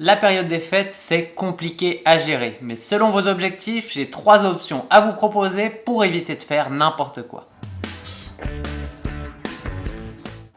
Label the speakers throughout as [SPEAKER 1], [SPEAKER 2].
[SPEAKER 1] La période des fêtes, c'est compliqué à gérer, mais selon vos objectifs, j'ai 3 options à vous proposer pour éviter de faire n'importe quoi.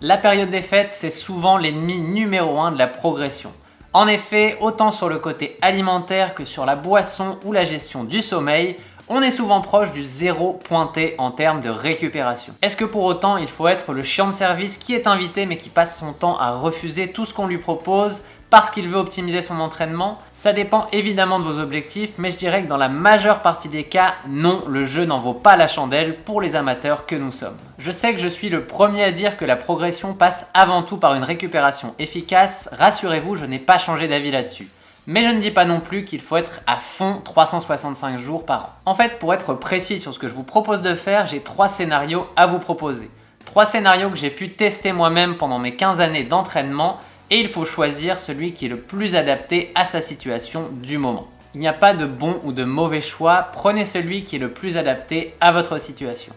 [SPEAKER 1] La période des fêtes, c'est souvent l'ennemi numéro 1 de la progression. En effet, autant sur le côté alimentaire que sur la boisson ou la gestion du sommeil, on est souvent proche du zéro pointé en termes de récupération. Est-ce que pour autant il faut être le chiant de service qui est invité mais qui passe son temps à refuser tout ce qu'on lui propose parce qu'il veut optimiser son entraînement? Ça dépend évidemment de vos objectifs, mais je dirais que dans la majeure partie des cas, non, le jeu n'en vaut pas la chandelle pour les amateurs que nous sommes. Je sais que je suis le premier à dire que la progression passe avant tout par une récupération efficace, rassurez-vous, je n'ai pas changé d'avis là-dessus. Mais je ne dis pas non plus qu'il faut être à fond 365 jours par an. En fait, pour être précis sur ce que je vous propose de faire, j'ai 3 scénarios à vous proposer. 3 scénarios que j'ai pu tester moi-même pendant mes 15 années d'entraînement, et il faut choisir celui qui est le plus adapté à sa situation du moment. Il n'y a pas de bon ou de mauvais choix, prenez celui qui est le plus adapté à votre situation.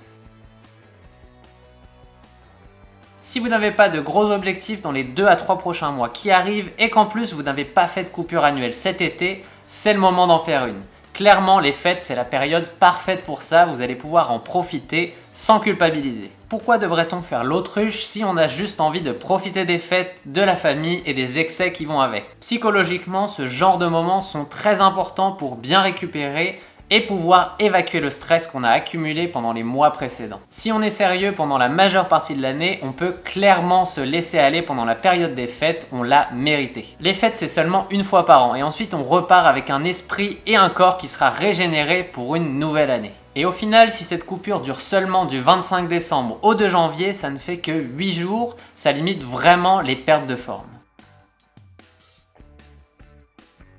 [SPEAKER 1] Si vous n'avez pas de gros objectifs dans les 2 à 3 prochains mois qui arrivent et qu'en plus vous n'avez pas fait de coupure annuelle cet été, c'est le moment d'en faire une. Clairement, les fêtes, c'est la période parfaite pour ça, vous allez pouvoir en profiter sans culpabiliser. Pourquoi devrait-on faire l'autruche si on a juste envie de profiter des fêtes, de la famille et des excès qui vont avec? Psychologiquement, ce genre de moments sont très importants pour bien récupérer et pouvoir évacuer le stress qu'on a accumulé pendant les mois précédents. Si on est sérieux pendant la majeure partie de l'année, on peut clairement se laisser aller pendant la période des fêtes, on l'a mérité. Les fêtes, c'est seulement une fois par an et ensuite on repart avec un esprit et un corps qui sera régénéré pour une nouvelle année. Et au final, si cette coupure dure seulement du 25 décembre au 2 janvier, ça ne fait que 8 jours, ça limite vraiment les pertes de forme.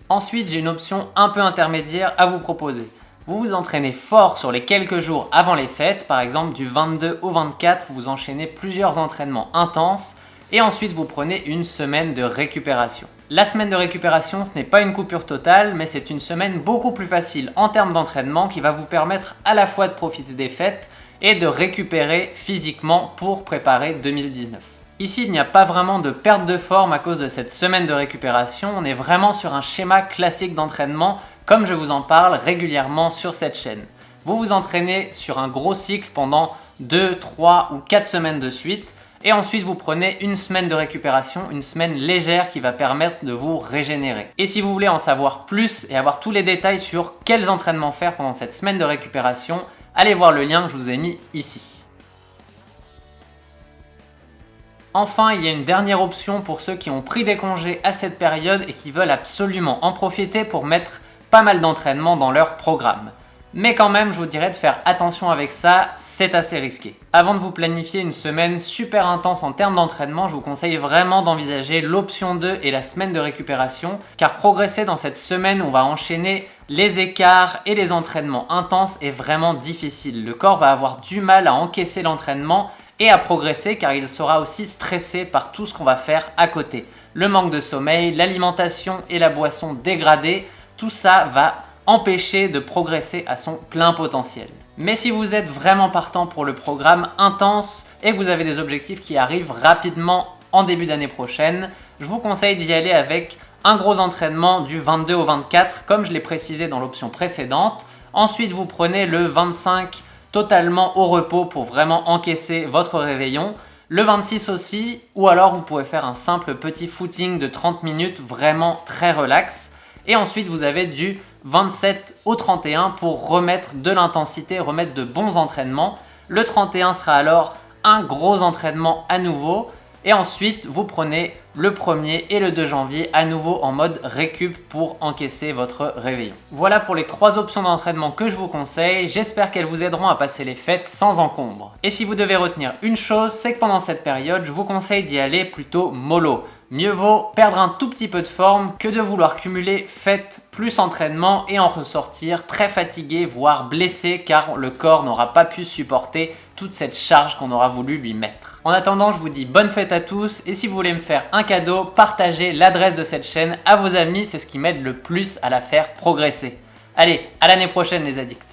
[SPEAKER 1] Ensuite, j'ai une option un peu intermédiaire à vous proposer. Vous vous entraînez fort sur les quelques jours avant les fêtes, par exemple du 22 au 24, vous enchaînez plusieurs entraînements intenses et ensuite vous prenez une semaine de récupération. La semaine de récupération, ce n'est pas une coupure totale, mais c'est une semaine beaucoup plus facile en termes d'entraînement qui va vous permettre à la fois de profiter des fêtes et de récupérer physiquement pour préparer 2019. Ici, il n'y a pas vraiment de perte de forme à cause de cette semaine de récupération, on est vraiment sur un schéma classique d'entraînement comme je vous en parle régulièrement sur cette chaîne. Vous vous entraînez sur un gros cycle pendant 2, 3 ou 4 semaines de suite et ensuite vous prenez une semaine de récupération, une semaine légère qui va permettre de vous régénérer. Et si vous voulez en savoir plus et avoir tous les détails sur quels entraînements faire pendant cette semaine de récupération, allez voir le lien que je vous ai mis ici. Enfin, il y a une dernière option pour ceux qui ont pris des congés à cette période et qui veulent absolument en profiter pour mettre pas mal d'entraînement dans leur programme. Mais quand même, je vous dirais de faire attention avec ça, c'est assez risqué. Avant de vous planifier une semaine super intense en termes d'entraînement, je vous conseille vraiment d'envisager l'option 2 et la semaine de récupération, car progresser dans cette semaine où on va enchaîner les écarts et les entraînements intenses est vraiment difficile. Le corps va avoir du mal à encaisser l'entraînement et à progresser car il sera aussi stressé par tout ce qu'on va faire à côté. Le manque de sommeil, l'alimentation et la boisson dégradée, tout ça va empêcher de progresser à son plein potentiel. Mais si vous êtes vraiment partant pour le programme intense et que vous avez des objectifs qui arrivent rapidement en début d'année prochaine, je vous conseille d'y aller avec un gros entraînement du 22 au 24 comme je l'ai précisé dans l'option précédente. Ensuite, vous prenez le 25 totalement au repos pour vraiment encaisser votre réveillon. Le 26 aussi, ou alors vous pouvez faire un simple petit footing de 30 minutes vraiment très relax. Et ensuite, vous avez du 27 au 31 pour remettre de l'intensité, remettre de bons entraînements. Le 31 sera alors un gros entraînement à nouveau. Et ensuite, vous prenez le 1er et le 2 janvier à nouveau en mode récup pour encaisser votre réveillon. Voilà pour les 3 options d'entraînement que je vous conseille. J'espère qu'elles vous aideront à passer les fêtes sans encombre. Et si vous devez retenir une chose, c'est que pendant cette période, je vous conseille d'y aller plutôt mollo. Mieux vaut perdre un tout petit peu de forme que de vouloir cumuler fête plus entraînement et en ressortir très fatigué, voire blessé car le corps n'aura pas pu supporter toute cette charge qu'on aura voulu lui mettre. En attendant, je vous dis bonne fête à tous et si vous voulez me faire un cadeau, partagez l'adresse de cette chaîne à vos amis, c'est ce qui m'aide le plus à la faire progresser. Allez, à l'année prochaine les addicts.